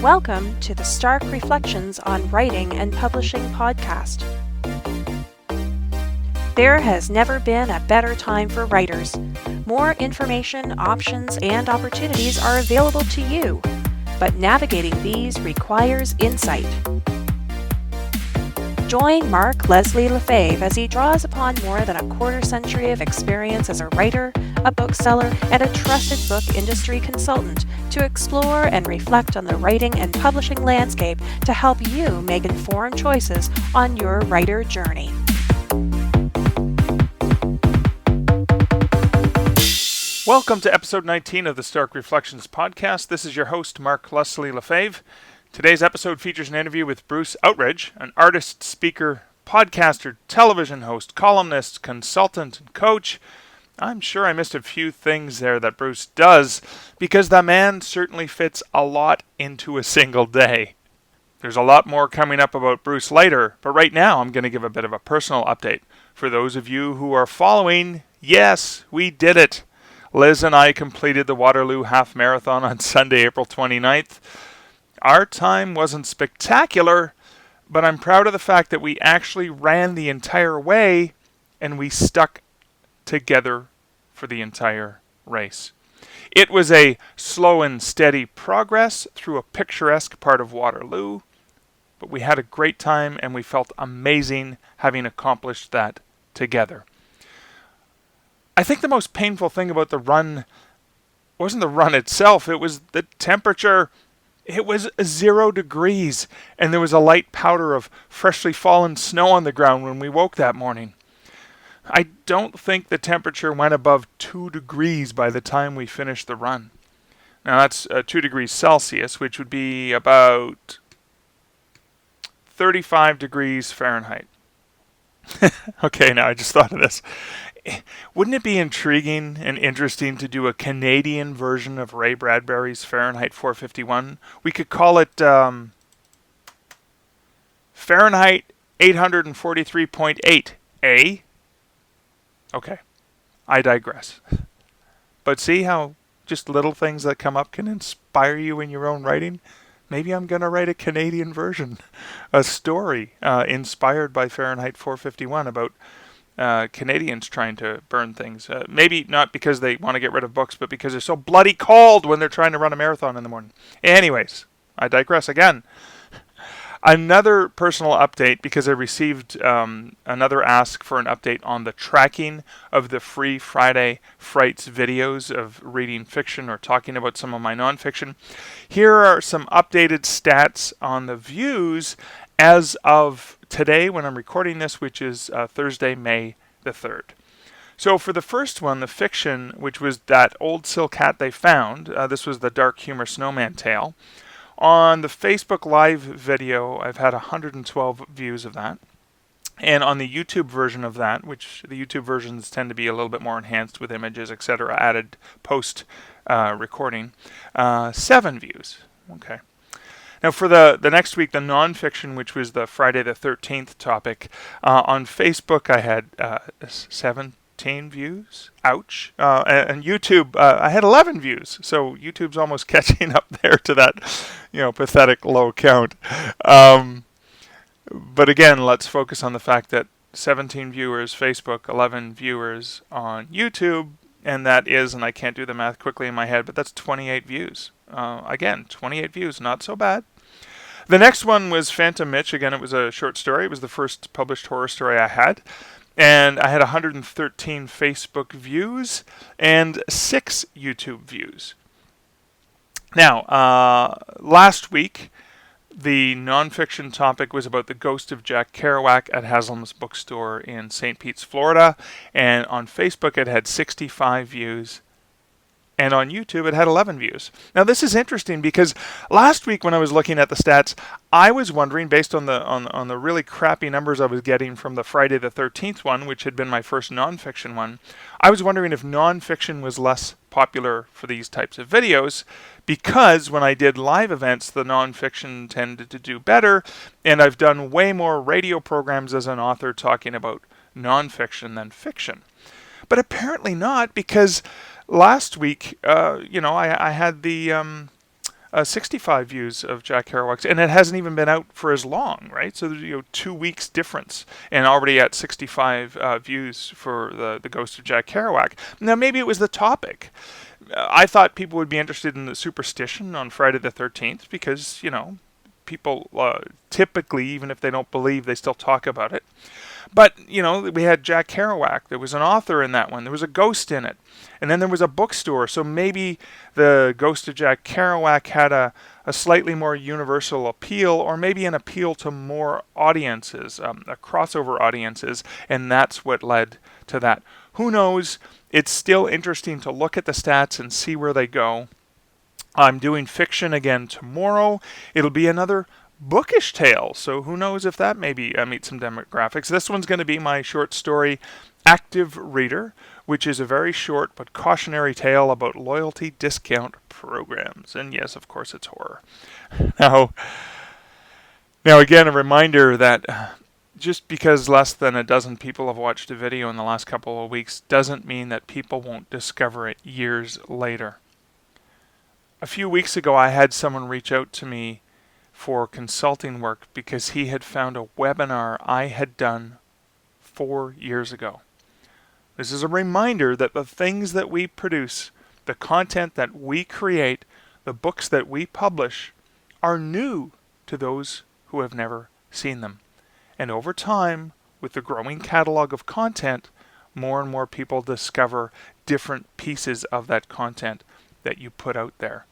Welcome to the Stark Reflections on Writing and Publishing podcast. There has never been a better time for writers. More information, options, and opportunities are available to you, but navigating these requires insight. Join Mark Leslie Lefebvre as he draws upon more than a quarter century of experience as a writer, a bookseller, and a trusted book industry consultant to explore and reflect on the writing and publishing landscape to help you make informed choices on your writer journey. Welcome to episode 19 of the Stark Reflections podcast. This is your host, Mark Leslie Lefebvre. Today's episode features an interview with Bruce Outridge, an artist, speaker, podcaster, television host, columnist, consultant, and coach. I'm sure I missed a few things there that Bruce does, because the man certainly fits a lot into a single day. There's a lot more coming up about Bruce later, but right now I'm going to give a bit of a personal update. For those of you who are following, yes, we did it. Liz and I completed the Waterloo Half Marathon on Sunday, April 29th. Our time wasn't spectacular, but I'm proud of the fact that we actually ran the entire way and we stuck together for the entire race. It was a slow and steady progress through a picturesque part of Waterloo, but we had a great time and we felt amazing having accomplished that together. I think the most painful thing about the run wasn't the run itself, it was the temperature. It was 0 degrees, and there was a light powder of freshly fallen snow on the ground when we woke that morning. I don't think the temperature went above 2 degrees by the time we finished the run. Now that's 2 degrees Celsius, which would be about 35 degrees Fahrenheit. Okay, now I just thought of this. Wouldn't it be intriguing and interesting to do a Canadian version of Ray Bradbury's Fahrenheit 451? We could call it Fahrenheit 843.8, eh? Okay, I digress. But see how just little things that come up can inspire you in your own writing? Maybe I'm going to write a Canadian version, a story inspired by Fahrenheit 451 about Canadians trying to burn things. Maybe not because they want to get rid of books, but because they're so bloody cold when they're trying to run a marathon in the morning. Anyways, I digress again. Another personal update, because I received another ask for an update on the tracking of the Free Friday Frights videos of reading fiction or talking about some of my nonfiction. Here are some updated stats on the views as of today when I'm recording this, which is Thursday, May the 3rd. So for the first one, the fiction, which was that old silk hat they found, this was the dark humor snowman tale. On the Facebook Live video, I've had 112 views of that. And on the YouTube version of that, which the YouTube versions tend to be a little bit more enhanced with images, etc., added post recording, 7 views. Okay. Now for the next week, the nonfiction, which was the Friday the 13th topic, on Facebook I had 17 views. Ouch. And YouTube, I had 11 views. So YouTube's almost catching up there to that, pathetic low count. But again, let's focus on the fact that 17 viewers Facebook, 11 viewers on YouTube, and that is, and I can't do the math quickly in my head, but that's 28 views. Again, 28 views, not so bad. The next one was Phantom Mitch. Again, it was a short story. It was the first published horror story I had. And I had 113 Facebook views and 6 YouTube views. Now, last week, the nonfiction topic was about the ghost of Jack Kerouac at Haslam's bookstore in St. Pete's, Florida. And on Facebook, it had 65 views. And on YouTube, it had 11 views. Now, this is interesting because last week when I was looking at the stats, I was wondering, based on the really crappy numbers I was getting from the Friday the 13th one, which had been my first nonfiction one, I was wondering if nonfiction was less popular for these types of videos, because when I did live events, the nonfiction tended to do better, and I've done way more radio programs as an author talking about nonfiction than fiction. But apparently not, because last week, I had the 65 views of Jack Kerouac's, and it hasn't even been out for as long, right? So there's 2 weeks difference, and already at 65 views for the Ghost of Jack Kerouac. Now maybe it was the topic. I thought people would be interested in the superstition on Friday the 13th because people typically, even if they don't believe, they still talk about it. But, we had Jack Kerouac. There was an author in that one. There was a ghost in it. And then there was a bookstore. So maybe the Ghost of Jack Kerouac had a slightly more universal appeal, or maybe an appeal to more audiences, a crossover audiences. And that's what led to that. Who knows? It's still interesting to look at the stats and see where they go. I'm doing fiction again tomorrow. It'll be another bookish tale, so who knows if that maybe meets some demographics. This one's going to be my short story, Active Reader, which is a very short but cautionary tale about loyalty discount programs. And yes, of course, it's horror. Now again, a reminder that just because less than a dozen people have watched a video in the last couple of weeks doesn't mean that people won't discover it years later. A few weeks ago, I had someone reach out to me for consulting work because he had found a webinar I had done 4 years ago. This is a reminder that the things that we produce, the content that we create, the books that we publish, are new to those who have never seen them. And over time, with the growing catalog of content, more and more people discover different pieces of that content that you put out there.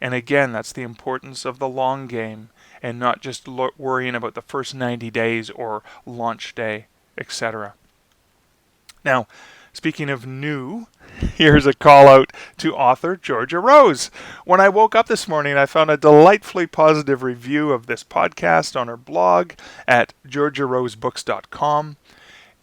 And again, that's the importance of the long game and not just worrying about the first 90 days or launch day, etc. Now, speaking of new, here's a call out to author Georgia Rose. When I woke up this morning, I found a delightfully positive review of this podcast on her blog at georgiarosebooks.com.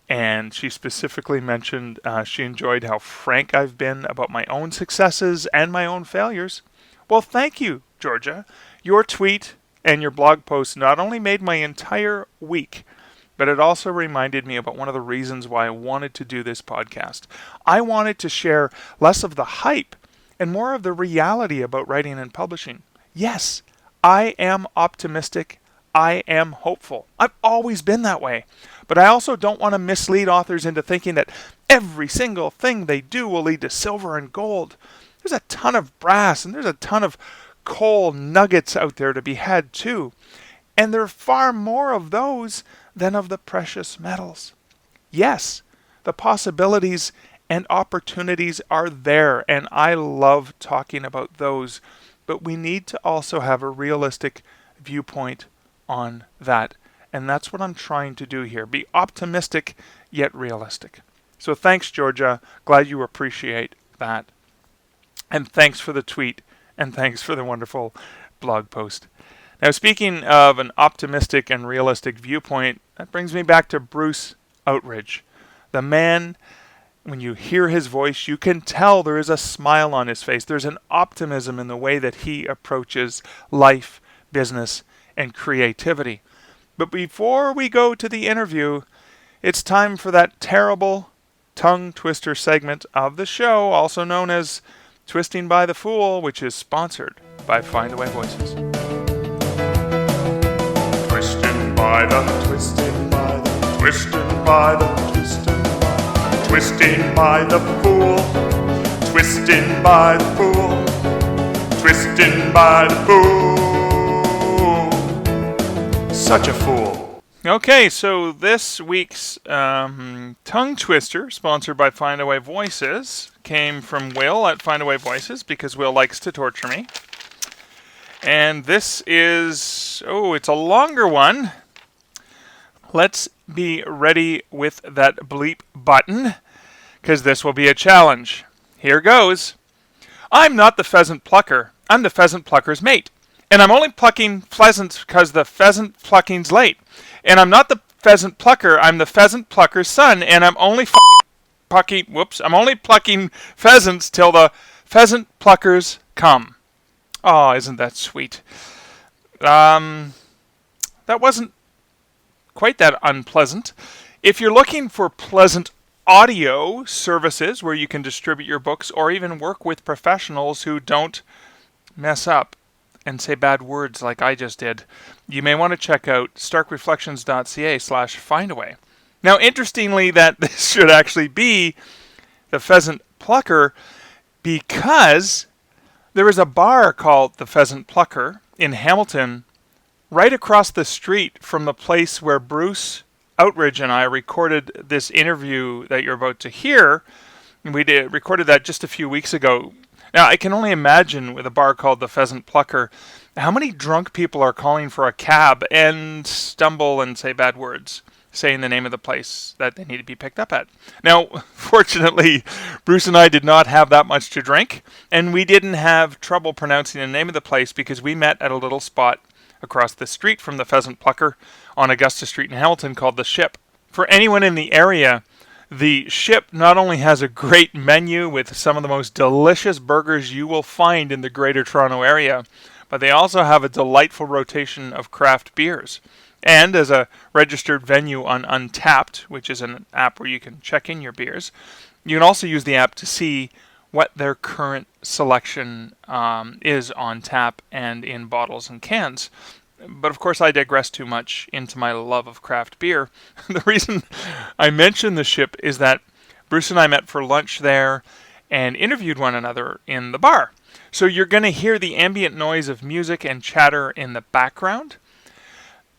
And she specifically mentioned she enjoyed how frank I've been about my own successes and my own failures. Well, thank you, Georgia. Your tweet and your blog post not only made my entire week, but it also reminded me about one of the reasons why I wanted to do this podcast. I wanted to share less of the hype and more of the reality about writing and publishing. Yes, I am optimistic. I am hopeful. I've always been that way. But I also don't want to mislead authors into thinking that every single thing they do will lead to silver and gold. There's a ton of brass and there's a ton of coal nuggets out there to be had too. And there are far more of those than of the precious metals. Yes, the possibilities and opportunities are there, and I love talking about those, but we need to also have a realistic viewpoint on that. And that's what I'm trying to do here. Be optimistic, yet realistic. So thanks, Georgia. Glad you appreciate that. And thanks for the tweet, and thanks for the wonderful blog post. Now, speaking of an optimistic and realistic viewpoint, that brings me back to Bruce Outridge. The man, when you hear his voice, you can tell there is a smile on his face. There's an optimism in the way that he approaches life, business, and creativity. But before we go to the interview, it's time for that terrible tongue twister segment of the show, also known as Twisting by the Fool, which is sponsored by Findaway Voices. Twisting by the, twisting by the, twisting by the, twisting by the fool, twisting by the fool, twisting by the fool. Such a fool. Okay, so this week's tongue twister, sponsored by Findaway Voices, came from Will at Findaway Voices, because Will likes to torture me. And this is, it's a longer one. Let's be ready with that bleep button, because this will be a challenge. Here goes. I'm not the pheasant plucker. I'm the pheasant plucker's mate. And I'm only plucking pheasants because the pheasant plucking's late. And I'm not the pheasant plucker. I'm the pheasant plucker's son. And I'm only I'm only plucking pheasants till the pheasant pluckers come. Oh, isn't that sweet? That wasn't quite that unpleasant. If you're looking for pleasant audio services where you can distribute your books or even work with professionals who don't mess up and say bad words like I just did, you may want to check out starkreflections.ca/findaway. Now, interestingly, that this should actually be the Pheasant Plucker because there is a bar called the Pheasant Plucker in Hamilton right across the street from the place where Bruce Outridge and I recorded this interview that you're about to hear. We recorded that just a few weeks ago. Now, I can only imagine with a bar called the Pheasant Plucker how many drunk people are calling for a cab and stumble and say bad words, saying the name of the place that they need to be picked up at. Now, fortunately, Bruce and I did not have that much to drink, and we didn't have trouble pronouncing the name of the place because we met at a little spot across the street from the Pheasant Plucker on Augusta Street in Hamilton called The Ship. For anyone in the area, The Ship not only has a great menu with some of the most delicious burgers you will find in the Greater Toronto Area, but they also have a delightful rotation of craft beers. And as a registered venue on Untapped, which is an app where you can check in your beers, you can also use the app to see what their current selection is on tap and in bottles and cans. But of course I digress too much into my love of craft beer. The reason I mention The Ship is that Bruce and I met for lunch there and interviewed one another in the bar. So you're going to hear the ambient noise of music and chatter in the background.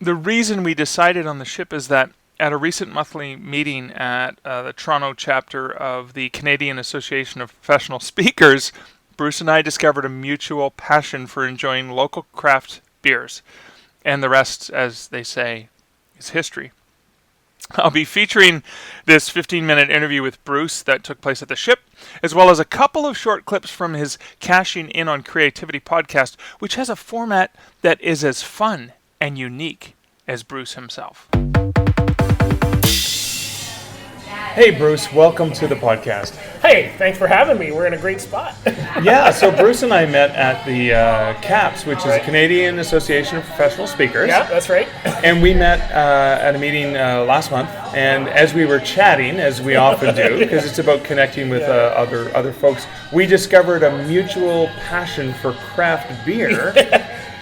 The reason we decided on The Ship is that at a recent monthly meeting at the Toronto chapter of the Canadian Association of Professional Speakers, Bruce and I discovered a mutual passion for enjoying local craft beers. And the rest, as they say, is history. I'll be featuring this 15-minute interview with Bruce that took place at The Ship, as well as a couple of short clips from his Cashing In on Creativity podcast, which has a format that is as fun and unique as Bruce himself. Hey, Bruce, welcome to the podcast. Hey, thanks for having me. We're in a great spot. Yeah, so Bruce and I met at the CAPS, which is the Canadian Association of Professional Speakers. Yeah, that's right. And we met at a meeting last month, and as we were chatting, as we often do, because it's about connecting with other folks, we discovered a mutual passion for craft beer.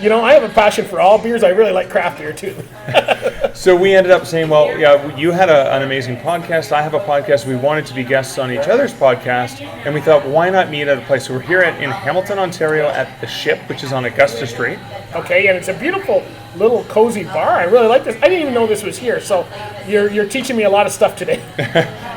You know, I have a passion for all beers. I really like craft beer, too. So we ended up saying, well, yeah, you had an amazing podcast. I have a podcast. We wanted to be guests on each other's podcast. And we thought, why not meet at a place? So we're here in Hamilton, Ontario at The Ship, which is on Augusta Street. Okay, and it's a beautiful little cozy bar. I really like this. I didn't even know this was here. So you're teaching me a lot of stuff today.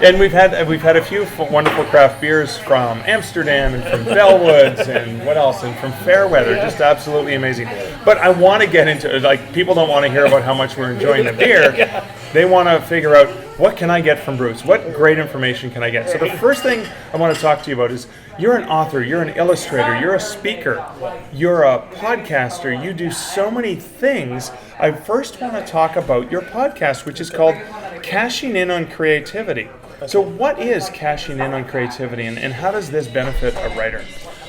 And we've had a few wonderful craft beers from Amsterdam and from Bellwoods and what else? And from Fairweather. Yeah. Just absolutely amazing. But I want to get into it. Like, people don't want to hear about how much we're enjoying the beer. Yeah. They want to figure out, what can I get from Bruce? What great information can I get? So the first thing I want to talk to you about is, you're an author, you're an illustrator, you're a speaker, you're a podcaster, you do so many things. I first want to talk about your podcast, which is called Cashing In on Creativity. So what is Cashing In on Creativity, and how does this benefit a writer?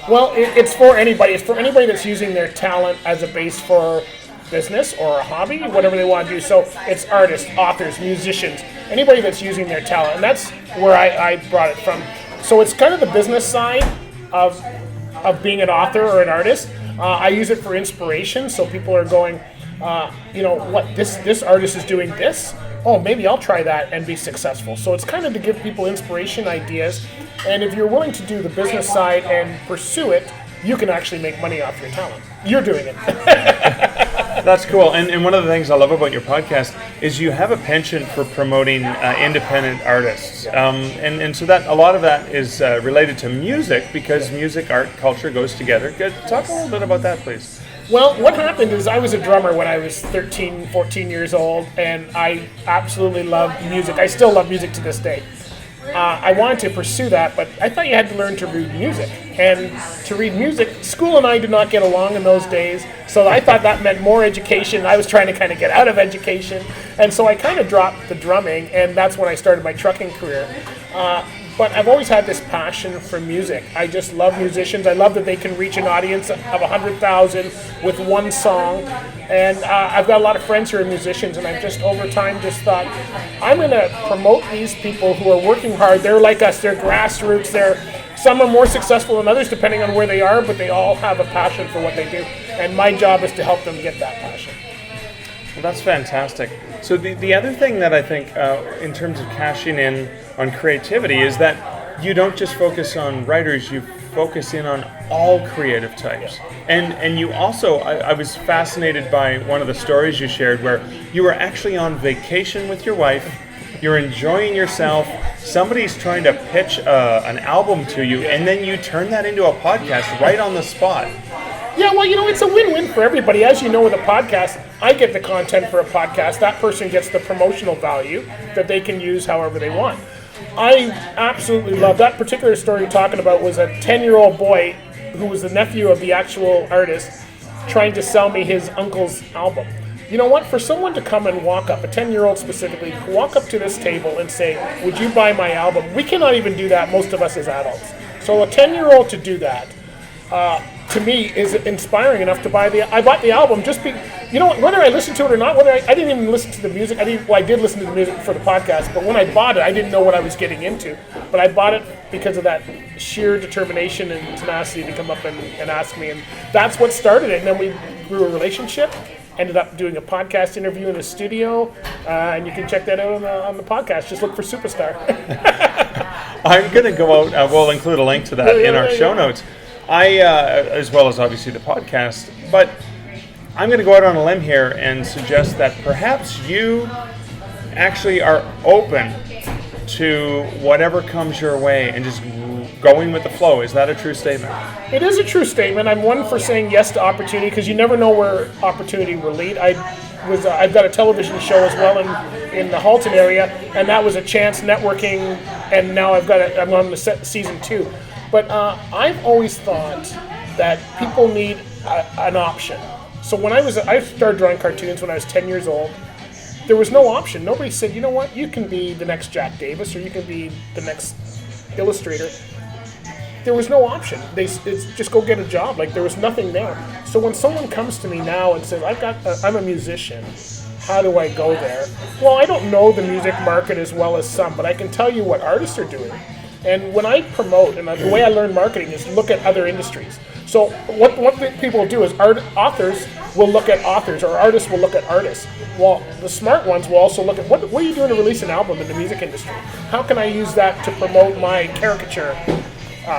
Well, it's for anybody. It's for anybody that's using their talent as a base for business or a hobby, whatever they want to do. So it's artists, authors, musicians, anybody that's using their talent. And that's where I brought it from. So it's kind of the business side of being an author or an artist. I use it for inspiration. So people are going, this artist is doing this. Oh, maybe I'll try that and be successful. So it's kind of to give people inspiration, ideas. And if you're willing to do the business side and pursue it, you can actually make money off your talent. You're doing it. That's cool. And one of the things I love about your podcast is you have a penchant for promoting independent artists. And so that a lot of that is related to music, because music, art, culture goes together. Talk a little bit about that, please. Well, what happened is I was a drummer when I was 13, 14 years old, and I absolutely loved music. I still love music to this day. I wanted to pursue that, but I thought you had to learn to read music. And to read music, school and I did not get along in those days, so I thought that meant more education. I was trying to kind of get out of education, and so I kind of dropped the drumming, and that's when I started my trucking career. But I've always had this passion for music. I just love musicians. I love that they can reach an audience of 100,000 with one song. And I've got a lot of friends who are musicians, and I've just over time just thought, I'm going to promote these people who are working hard. They're like us. They're grassroots. Some are more successful than others depending on where they are, but they all have a passion for what they do. And my job is to help them get that passion. Well, that's fantastic. So the other thing that I think in terms of cashing in on creativity is that you don't just focus on writers, you focus in on all creative types. And you also, I was fascinated by one of the stories you shared where you were actually on vacation with your wife, you're enjoying yourself, somebody's trying to pitch an album to you, and then you turn that into a podcast right on the spot. Yeah, well, it's a win-win for everybody. As you know, with a podcast, I get the content for a podcast. That person gets the promotional value that they can use however they want. I absolutely love that particular story you're talking about. Was a 10-year-old boy who was the nephew of the actual artist trying to sell me his uncle's album. You know what? For someone to come and walk up, a 10-year-old specifically, walk up to this table and say, would you buy my album? We cannot even do that, most of us as adults. So a 10-year-old to do that, to me, is inspiring enough to buy I bought the album just whether I listened to it or not, whether I didn't even listen to the music. I did listen to the music for the podcast, but when I bought it, I didn't know what I was getting into. But I bought it because of that sheer determination and tenacity to come up and ask me. And that's what started it. And then we grew a relationship, ended up doing a podcast interview in the studio, and you can check that out on the podcast. Just look for Superstar. I'm going to go out, we'll include a link to that in our show notes. As well as obviously the podcast, but I'm going to go out on a limb here and suggest that perhaps you actually are open to whatever comes your way and just going with the flow. Is that a true statement? It is a true statement. I'm one for saying yes to opportunity because you never know where opportunity will lead. I've got a television show as well in the Halton area, and that was a chance networking, and now I'm on the season 2. But I've always thought that people need an option. So when I started drawing cartoons when I was 10 years old, there was no option. Nobody said, you know what, you can be the next Jack Davis or you can be the next illustrator. There was no option. It's just go get a job. Like there was nothing there. So when someone comes to me now and says, I'm a musician, how do I go there? Well, I don't know the music market as well as some, but I can tell you what artists are doing. And when I promote, and the way I learn marketing is look at other industries. So what people do is authors will look at authors, or artists will look at artists. Well, the smart ones will also look at what are you doing to release an album in the music industry? How can I use that to promote my caricature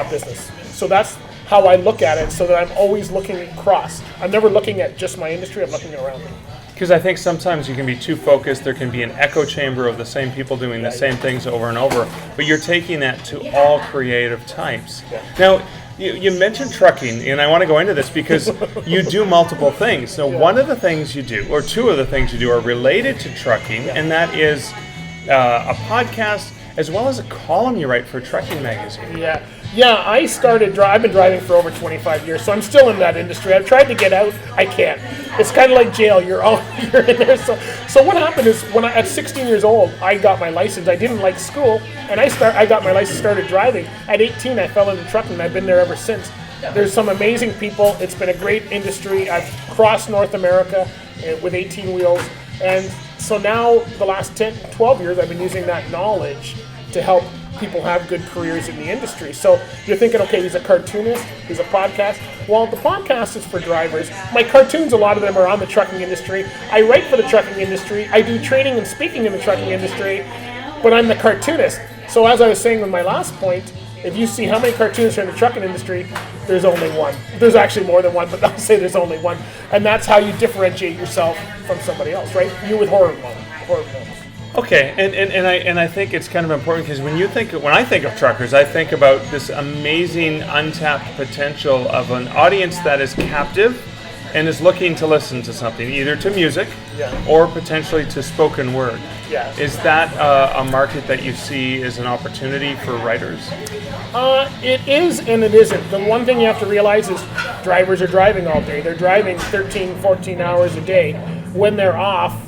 business? So that's how I look at it, so that I'm always looking across. I'm never looking at just my industry, I'm looking around me. Because I think sometimes you can be too focused. There can be an echo chamber of the same people doing the same things over and over. But you're taking that to all creative types. Yeah. Now, you mentioned trucking, and I want to go into this because you do multiple things. So one of the things you do, or two of the things you do, are related to trucking, and that is a podcast as well as a column you write for Trucking Magazine. Yeah, I started I've been driving for over 25 years, so I'm still in that industry. I've tried to get out, I can't. It's kind of like jail, you're in there. So what happened is, at 16 years old, I got my license. I didn't like school, and I got my license, started driving. At 18, I fell into trucking, and I've been there ever since. There's some amazing people. It's been a great industry. I've crossed North America with 18 wheels, and so now the last 10, 12 years, I've been using that knowledge to help people have good careers in the industry. So you're thinking, okay, he's a cartoonist, he's a podcast. Well, the podcast is for drivers. My cartoons, a lot of them are on the trucking industry. I write for the trucking industry. I do training and speaking in the trucking industry, but I'm the cartoonist. So as I was saying with my last point, if you see how many cartoonists are in the trucking industry, there's only one. There's actually more than one, but I'll say there's only one. And that's how you differentiate yourself from somebody else, right? You with horror films. Okay, and I think it's kind of important because when I think of truckers, I think about this amazing untapped potential of an audience that is captive and is looking to listen to something, either to music or potentially to spoken word. Yeah. Is that a market that you see as an opportunity for writers? It is and it isn't. The one thing you have to realize is drivers are driving all day. They're driving 13, 14 hours a day. When they're off,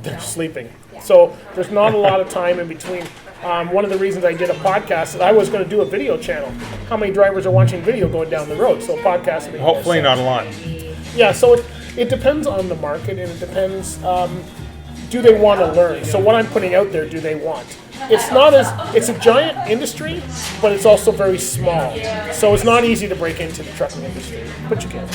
they're sleeping. So there's not a lot of time in between. One of the reasons I did a podcast is I was going to do a video channel. How many drivers are watching video going down the road? So a podcast would be hopefully not a lot. Yeah, so it depends on the market, and it depends, do they want to learn? So what I'm putting out there, do they want? It's a giant industry, but it's also very small. So it's not easy to break into the trucking industry, but you can.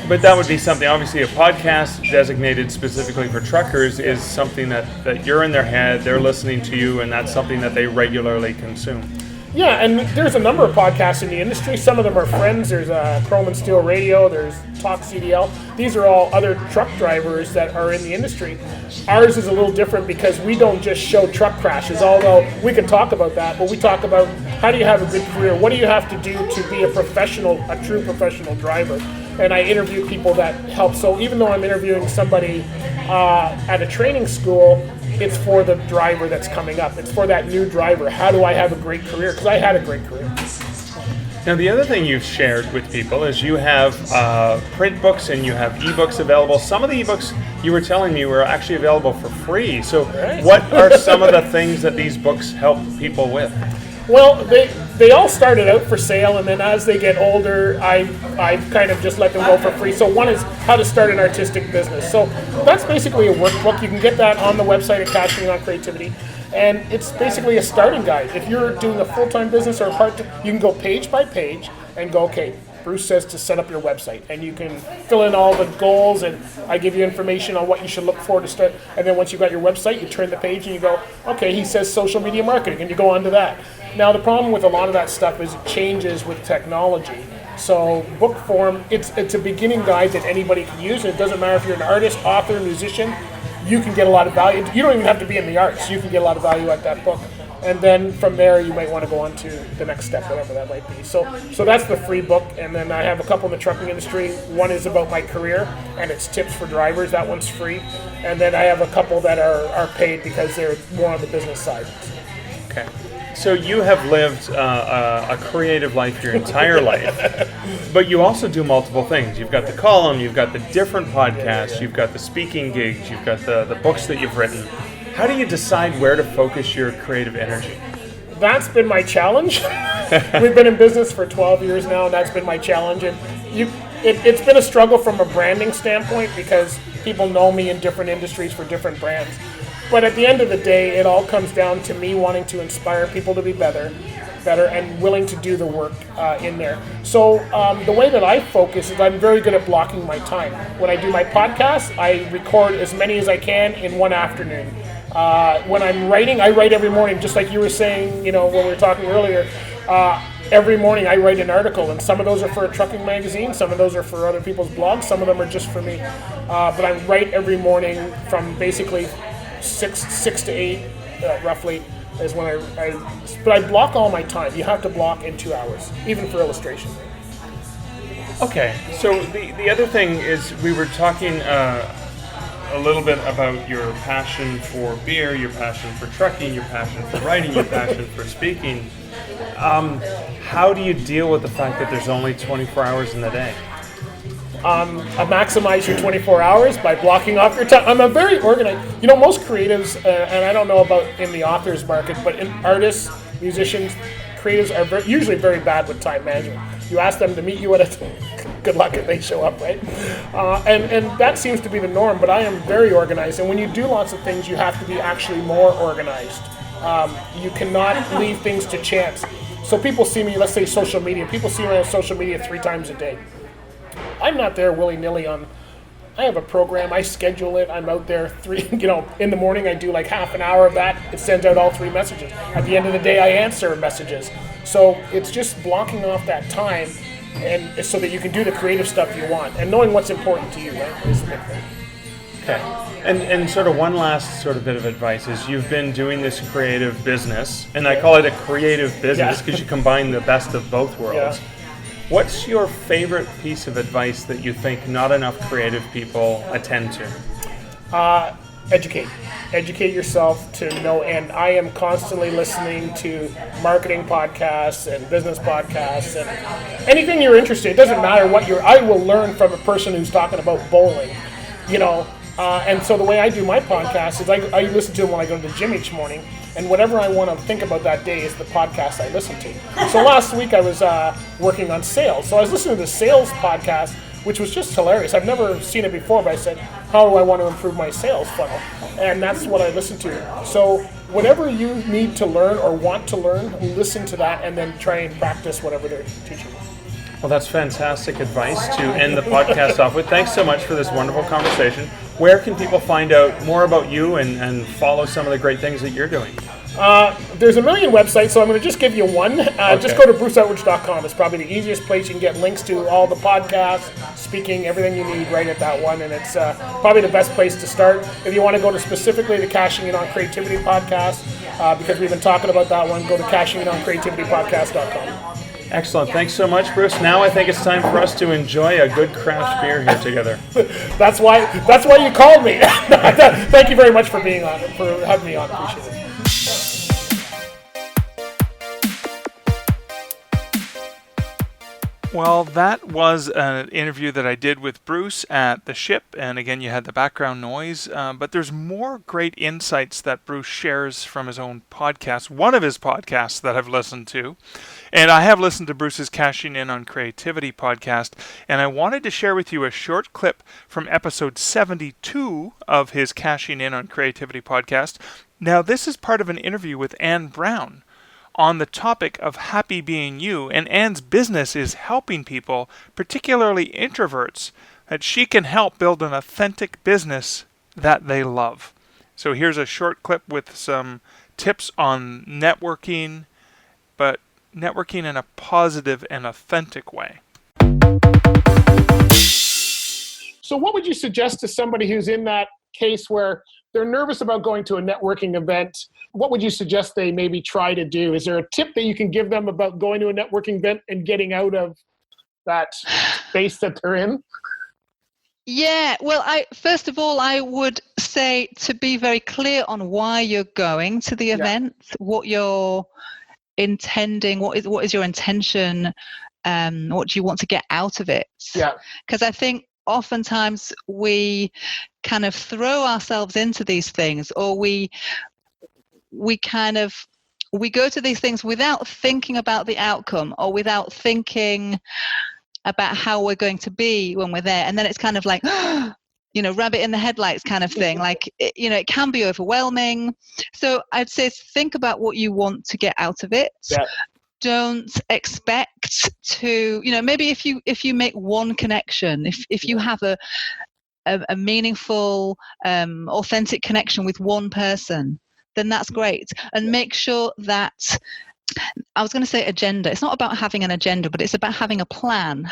But that would be something, obviously a podcast designated specifically for truckers is something that you're in their head, they're listening to you, and that's something that they regularly consume. Yeah, and there's a number of podcasts in the industry. Some of them are friends. There's Chrome and Steel Radio. There's Talk CDL. These are all other truck drivers that are in the industry. Ours is a little different because we don't just show truck crashes, although we can talk about that, but we talk about how do you have a good career? What do you have to do to be a true professional driver? And I interview people that help. So even though I'm interviewing somebody at a training school, it's for the driver that's coming up. It's for that new driver. How do I have a great career? Because I had a great career. Now, the other thing you've shared with people is you have print books and you have ebooks available. Some of the ebooks you were telling me were actually available for free. So what are some of the things that these books help people with? Well, they all started out for sale, and then as they get older, I kind of just let them go for free. So one is how to start an artistic business. So that's basically a workbook. You can get that on the website at Cashing on Creativity, and it's basically a starting guide. If you're doing a full-time business or a part-time, you can go page by page and go, okay, Bruce says to set up your website, and you can fill in all the goals, and I give you information on what you should look for to start. And then once you've got your website, you turn the page and you go, okay, he says social media marketing, and you go on to that. Now the problem with a lot of that stuff is it changes with technology. So book form, it's a beginning guide that anybody can use, and it doesn't matter if you're an artist, author, musician, you can get a lot of value. You don't even have to be in the arts, you can get a lot of value at that book. And then from there, you might want to go on to the next step, whatever that might be. So that's the free book. And then I have a couple in the trucking industry. One is about my career, and it's tips for drivers. That one's free. And then I have a couple that are paid because they're more on the business side. Okay. So you have lived a creative life your entire life, but you also do multiple things. You've got the column, you've got the different podcasts, you've got the speaking gigs, you've got the books that you've written. How do you decide where to focus your creative energy? That's been my challenge. We've been in business for 12 years now, and that's been my challenge. And it's been a struggle from a branding standpoint because people know me in different industries for different brands. But at the end of the day, it all comes down to me wanting to inspire people to be better, and willing to do the work in there. So the way that I focus is I'm very good at blocking my time. When I do my podcast, I record as many as I can in one afternoon. When I'm writing, I write every morning, just like you were saying, when we were talking earlier. Every morning I write an article, and some of those are for a trucking magazine, some of those are for other people's blogs, some of them are just for me. But I write every morning from basically 6 to 8, roughly, is when but I block all my time. You have to block in 2 hours, even for illustration. Okay, so the other thing is we were talking a little bit about your passion for beer, your passion for trucking, your passion for writing, your passion for speaking. How do you deal with the fact that there's only 24 hours in the day? I maximize your 24 hours by blocking off your time. I'm a very organized. Most creatives, and I don't know about in the authors market, but in artists, musicians, creatives are usually very bad with time management. You ask them to meet you at a good luck if they show up, right? And that seems to be the norm, but I am very organized. And when you do lots of things, you have to be actually more organized. You cannot leave things to chance. So people see me, let's say social media, people see me on social media 3 times a day. I'm not there willy-nilly I have a program, I schedule it, I'm out there in the morning I do like half an hour of that, it sends out all 3 messages. At the end of the day I answer messages. So it's just blocking off that time and so that you can do the creative stuff you want and knowing what's important to you, right, is the big thing. Okay. And sort of one last sort of bit of advice is you've been doing this creative business, and I call it a creative business because you combine the best of both worlds. Yeah. What's your favorite piece of advice that you think not enough creative people attend to? Educate yourself to know, and I am constantly listening to marketing podcasts and business podcasts and anything you're interested in. It doesn't matter what I will learn from a person who's talking about bowling, and so the way I do my podcast is I listen to them when I go to the gym each morning, and whatever I want to think about that day is the podcast I listen to. So last week I was working on sales, so I was listening to the sales podcast, which was just hilarious. I've never seen it before, but I said, how do I want to improve my sales funnel? And that's what I listened to. So whatever you need to learn or want to learn, listen to that and then try and practice whatever they're teaching you. Well, that's fantastic advice to end the podcast off with. Thanks so much for this wonderful conversation. Where can people find out more about you and follow some of the great things that you're doing? There's a million websites, so I'm going to just give you one. Okay. Just go to bruceoutridge.com. It's probably the easiest place. You can get links to all the podcasts, speaking, everything you need right at that one, and it's probably the best place to start. If you want to go to specifically the Cashing In on Creativity podcast, because we've been talking about that one, go to cashinginOnCreativityPodcast.com. Excellent. Thanks so much, Bruce. Now I think it's time for us to enjoy a good craft beer here together. That's why you called me. Thank you very much for being on, for having me on. Appreciate it. Well, that was an interview that I did with Bruce at the ship, and again, you had the background noise, but there's more great insights that Bruce shares from his own podcast, one of his podcasts that I've listened to, and I have listened to Bruce's Cashing In on Creativity podcast, and I wanted to share with you a short clip from episode 72 of his Cashing In on Creativity podcast. Now, this is part of an interview with Anne Brown on the topic of happy being you, and Anne's business is helping people, particularly introverts, that she can help build an authentic business that they love. So here's a short clip with some tips on networking, but networking in a positive and authentic way. So what would you suggest to somebody who's in that case where they're nervous about going to a networking event? What would you suggest they maybe try to do? Is there a tip that you can give them about going to a networking event and getting out of that space that they're in? Yeah, well, first of all, I would say to be very clear on why you're going to the event, what you're intending, what is your intention, what do you want to get out of it? Yeah. Because I think oftentimes we kind of throw ourselves into these things, or we go to these things without thinking about the outcome, or without thinking about how we're going to be when we're there, and then it's kind of like rabbit in the headlights kind of thing. Like it can be overwhelming. So I'd say think about what you want to get out of it. Yeah. Don't expect to, maybe if you make one connection, if you have a meaningful, authentic connection with one person, then that's great. And make sure that, I was going to say agenda. It's not about having an agenda, but it's about having a plan,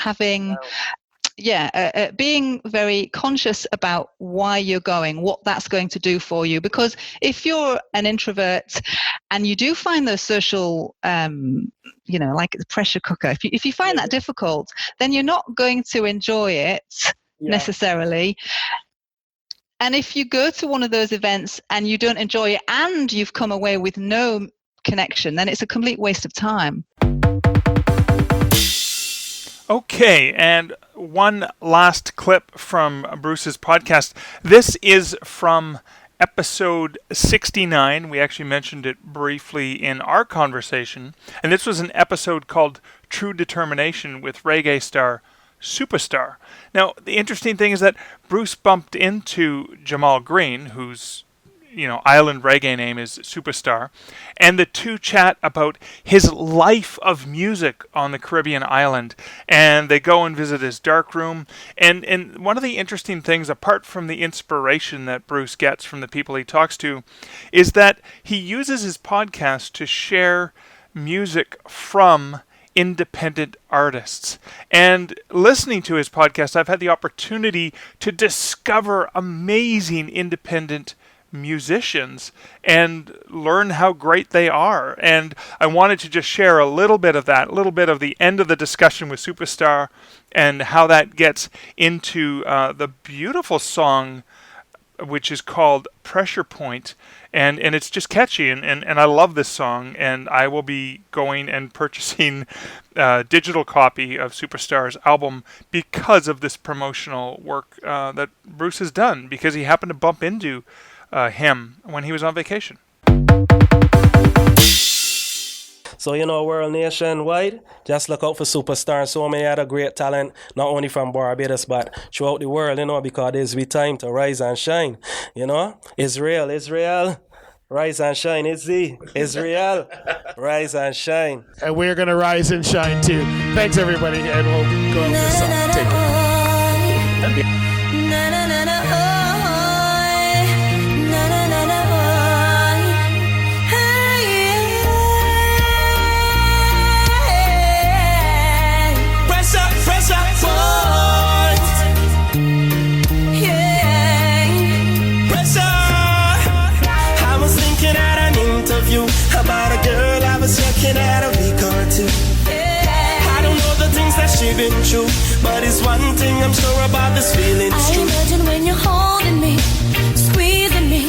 being very conscious about why you're going, what that's going to do for you. Because if you're an introvert and you do find those social, like the pressure cooker, if you find that difficult, then you're not going to enjoy it necessarily. And if you go to one of those events and you don't enjoy it and you've come away with no connection, then it's a complete waste of time. Okay, and one last clip from Bruce's podcast. This is from episode 69. We actually mentioned it briefly in our conversation. And this was an episode called True Determination with reggae star Superstar. Now, the interesting thing is that Bruce bumped into Jamal Green, whose island reggae name is Superstar, and the two chat about his life of music on the Caribbean island, and they go and visit his dark room. And one of the interesting things, apart from the inspiration that Bruce gets from the people he talks to, is that he uses his podcast to share music from independent artists. And listening to his podcast, I've had the opportunity to discover amazing independent musicians and learn how great they are. And I wanted to just share a little bit of that, a little bit of the end of the discussion with Superstar, and how that gets into the beautiful song which is called Pressure Point, and it's just catchy, and I love this song, and I will be going and purchasing a digital copy of Superstar's album because of this promotional work that Bruce has done, because he happened to bump into him when he was on vacation. So, world nationwide, just look out for Superstar and so many other great talent, not only from Barbados, but throughout the world, because it's we time to rise and shine, Israel, Rise and shine, it's real. Rise and shine. And we're going to rise and shine too. Thanks, everybody, and we'll go out with this song. Take care. About a girl I was looking at a week or two. I don't know the things that she been through, but it's one thing I'm sure about, this feeling's true. I imagine when you're holding me, squeezing me,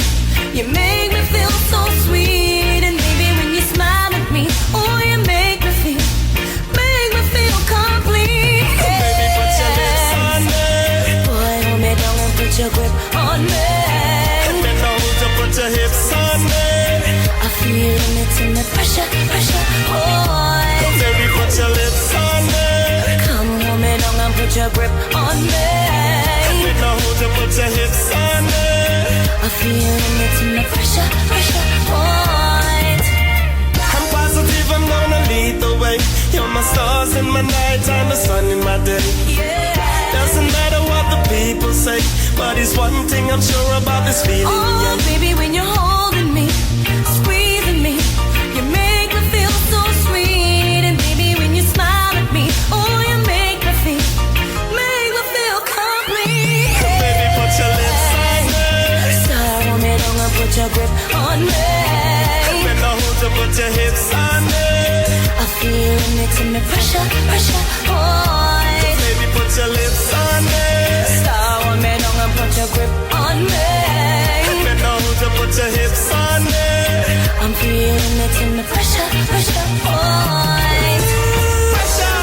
you make me feel so sweet. And baby, when you smile at me, oh, you make me feel complete. Baby, put your lips on me. Boy, hold me down and put your grip on me. And then I hold you, put your hips on me. I feel it in the pressure, boy. Baby, put your lips on me. Come hold me down and put your grip on me. And then I hold you, put your hips on me. I feel it in the pressure, point. I'm positive I'm gonna lead the way. You're my stars in my night and the sun in my day. Yeah. Doesn't matter what the people say, but it's one thing I'm sure about, this feeling. Oh, baby, when you're holding me, squeezing me, you make me feel so sweet. And baby, when you smile at me, oh, you make me feel complete. Baby, put your lips on me. Star, hold me down and put your grip on me. When I hold you, put your hips on me. I feel it in the pressure, point. Baby, put your lips on me. Star, hold me down and put your grip on me. When I hold you, put your hips on me. I'm feeling it in the pressure, point. Pressure point. Pressure.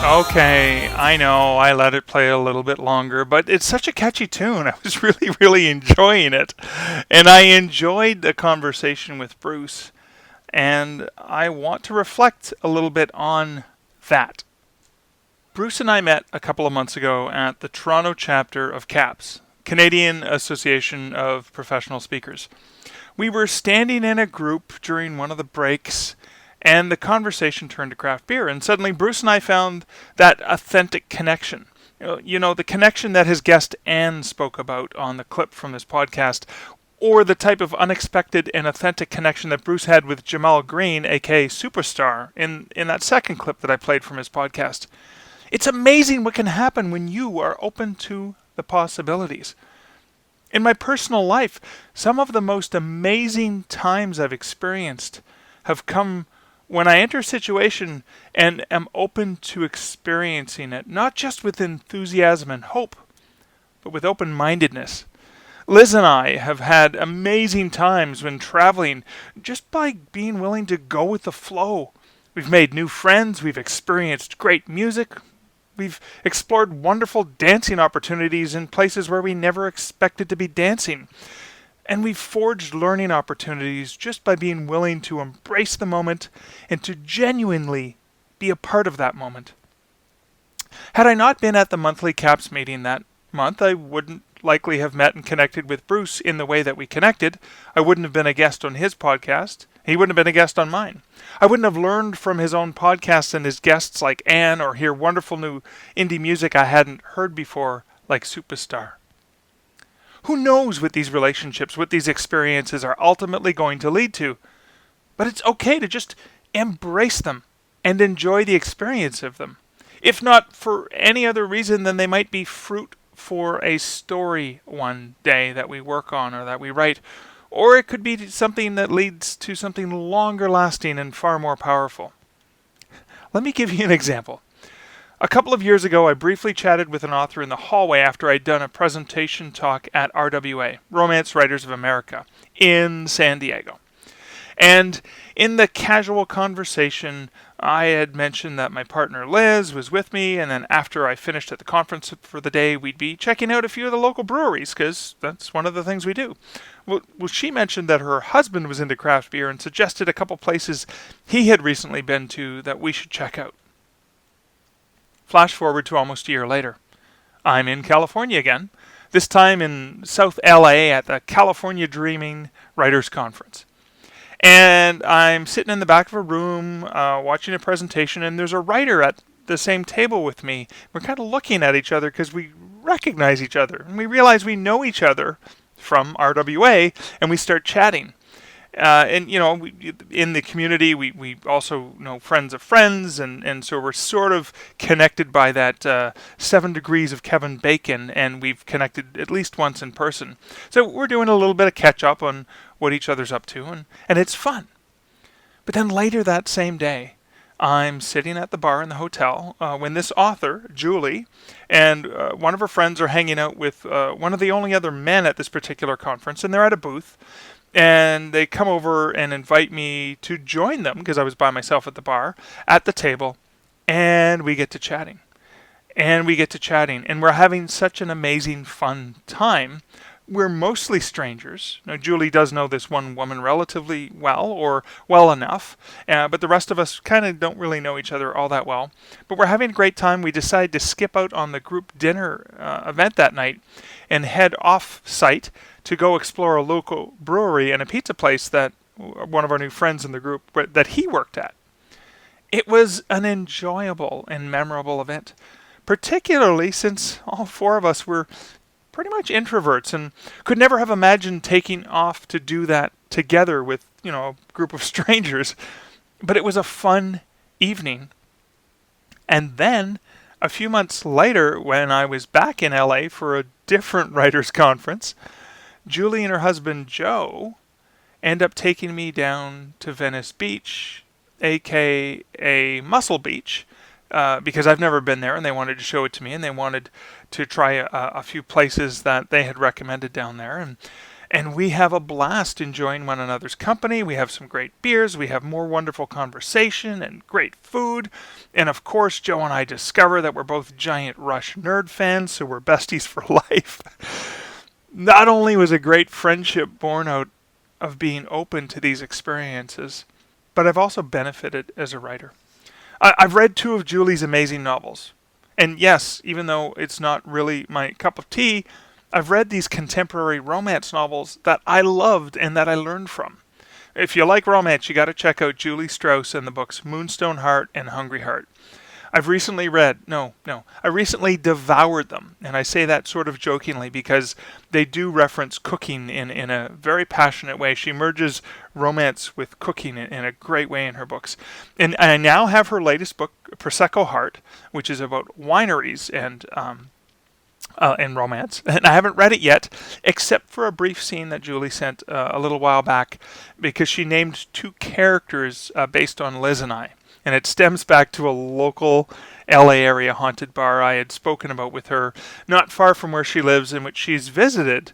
Okay, I know I let it play a little bit longer, but it's such a catchy tune. I was really enjoying it. And I enjoyed the conversation with Bruce. And I want to reflect a little bit on that. Bruce and I met a couple of months ago at the Toronto chapter of CAPS, Canadian Association of Professional Speakers. We were standing in a group during one of the breaks, and the conversation turned to craft beer, and suddenly Bruce and I found that authentic connection. You know, the connection that his guest Anne spoke about on the clip from this podcast, or the type of unexpected and authentic connection that Bruce had with Jamal Green, aka Superstar, in that second clip that I played from his podcast. It's amazing what can happen when you are open to the possibilities. In my personal life, some of the most amazing times I've experienced have come when I enter a situation and am open to experiencing it, not just with enthusiasm and hope, but with open-mindedness. Liz and I have had amazing times when traveling just by being willing to go with the flow. We've made new friends, we've experienced great music, we've explored wonderful dancing opportunities in places where we never expected to be dancing. And we've forged learning opportunities just by being willing to embrace the moment and to genuinely be a part of that moment. Had I not been at the monthly CAPS meeting that month, I wouldn't likely have met and connected with Bruce in the way that we connected. I wouldn't have been a guest on his podcast. He wouldn't have been a guest on mine. I wouldn't have learned from his own podcast and his guests like Anne, or hear wonderful new indie music I hadn't heard before like Superstar. Who knows what these relationships, what these experiences are ultimately going to lead to? But it's okay to just embrace them and enjoy the experience of them. If not for any other reason than they might be fruit for a story one day that we work on or that we write. Or it could be something that leads to something longer lasting and far more powerful. Let me give you an example. A couple of years ago, I briefly chatted with an author in the hallway after I'd done a presentation talk at RWA, Romance Writers of America, in San Diego. And in the casual conversation, I had mentioned that my partner Liz was with me, and then after I finished at the conference for the day, we'd be checking out a few of the local breweries, because that's one of the things we do. Well, she mentioned that her husband was into craft beer and suggested a couple places he had recently been to that we should check out. Flash forward to almost a year later. I'm in California again, this time in South LA at the California Dreaming Writers Conference. And I'm sitting in the back of a room watching a presentation, and there's a writer at the same table with me. We're kind of looking at each other because we recognize each other, and we realize we know each other from RWA, and we start chatting. And in the community, we also know friends of friends, and so we're sort of connected by that 7 degrees of Kevin Bacon, and we've connected at least once in person. So we're doing a little bit of catch up on what each other's up to, and it's fun. But then later that same day, I'm sitting at the bar in the hotel when this author, Julie, and one of her friends are hanging out with one of the only other men at this particular conference, and they're at a booth. And they come over and invite me to join them, because I was by myself at the bar, at the table, and we get to chatting. And we're having such an amazing, fun time. We're mostly strangers. Now, Julie does know this one woman relatively well, or well enough, but the rest of us kind of don't really know each other all that well. But we're having a great time. We decide to skip out on the group dinner event that night and head off-site to go explore a local brewery and a pizza place that one of our new friends in the group, that he worked at. It was an enjoyable and memorable event, particularly since all 4 of us were pretty much introverts and could never have imagined taking off to do that together with, a group of strangers. But it was a fun evening. And then, a few months later, when I was back in LA for a different writers' conference, Julie and her husband Joe end up taking me down to Venice Beach, aka Muscle Beach, because I've never been there, and they wanted to show it to me, and they wanted to try a few places that they had recommended down there. And we have a blast enjoying one another's company. We have some great beers. We have more wonderful conversation and great food. And of course, Joe and I discover that we're both giant Rush nerd fans, so we're besties for life. Not only was a great friendship born out of being open to these experiences, but I've also benefited as a writer. I've read 2 of Julie's amazing novels. And yes, even though it's not really my cup of tea, I've read these contemporary romance novels that I loved and that I learned from. If you like romance, you got to check out Julie Strauss and the books Moonstone Heart and Hungry Heart. I recently devoured them, and I say that sort of jokingly because they do reference cooking in a very passionate way. She merges romance with cooking in a great way in her books. And I now have her latest book, Prosecco Heart, which is about wineries and romance. And I haven't read it yet, except for a brief scene that Julie sent a little while back, because she named 2 characters based on Liz and I. And it stems back to a local LA area haunted bar I had spoken about with her, not far from where she lives, in which she's visited,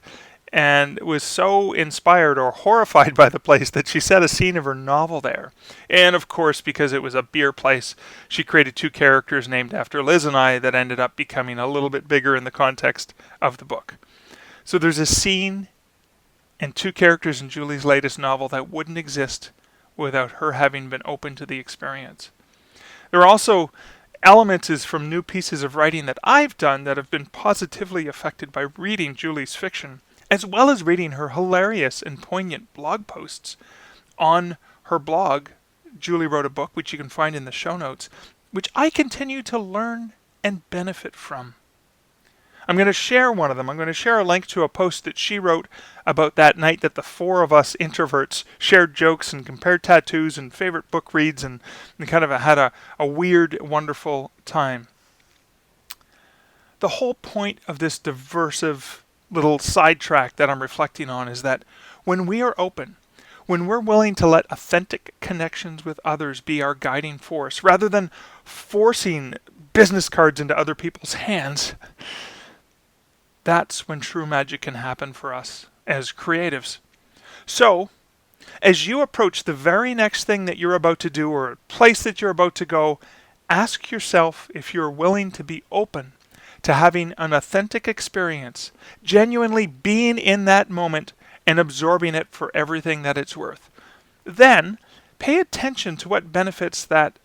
and was so inspired or horrified by the place that she set a scene of her novel there. And of course, because it was a beer place, she created 2 characters named after Liz and I that ended up becoming a little bit bigger in the context of the book. So there's a scene and 2 characters in Julie's latest novel that wouldn't exist without her having been open to the experience. There are also elements from new pieces of writing that I've done that have been positively affected by reading Julie's fiction, as well as reading her hilarious and poignant blog posts. On her blog, Julie wrote a book, which you can find in the show notes, which I continue to learn and benefit from. I'm going to share one of them. I'm going to share a link to a post that she wrote about that night that the 4 of us introverts shared jokes and compared tattoos and favorite book reads and kind of had a weird, wonderful time. The whole point of this diversive little sidetrack that I'm reflecting on is that when we are open, when we're willing to let authentic connections with others be our guiding force, rather than forcing business cards into other people's hands, that's when true magic can happen for us as creatives. So, as you approach the very next thing that you're about to do or a place that you're about to go, ask yourself if you're willing to be open to having an authentic experience, genuinely being in that moment and absorbing it for everything that it's worth. Then, pay attention to what benefits that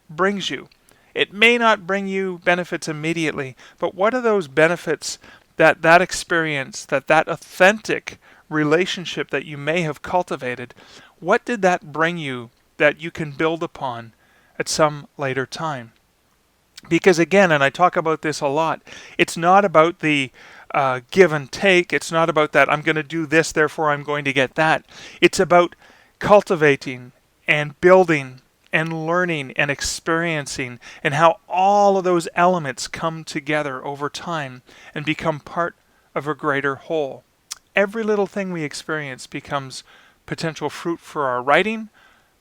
brings you. It may not bring you benefits immediately, but what are those benefits that experience, that authentic relationship that you may have cultivated, what did that bring you that you can build upon at some later time? Because again, and I talk about this a lot, it's not about the give and take. It's not about that I'm going to do this, therefore I'm going to get that. It's about cultivating and building and learning and experiencing, and how all of those elements come together over time and become part of a greater whole. Every little thing we experience becomes potential fruit for our writing,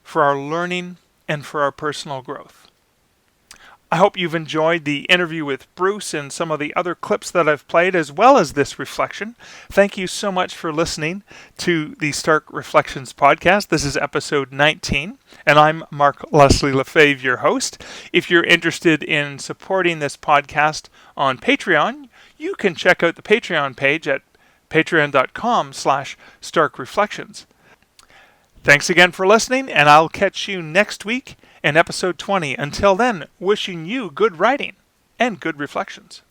for our learning, and for our personal growth. I hope you've enjoyed the interview with Bruce and some of the other clips that I've played, as well as this reflection. Thank you so much for listening to the Stark Reflections podcast. This is episode 19, and I'm Mark Leslie Lefebvre, your host. If you're interested in supporting this podcast on Patreon, you can check out the Patreon page at patreon.com/starkreflections. Thanks again for listening, and I'll catch you next week in episode 20. Until then, wishing you good writing and good reflections.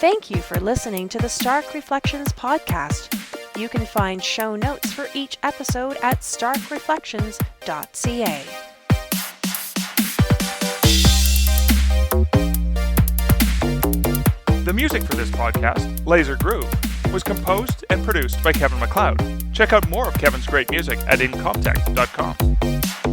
Thank you for listening to the Stark Reflections podcast. You can find show notes for each episode at starkreflections.ca. The music for this podcast, Laser Groove, was composed and produced by Kevin MacLeod. Check out more of Kevin's great music at incomptech.com.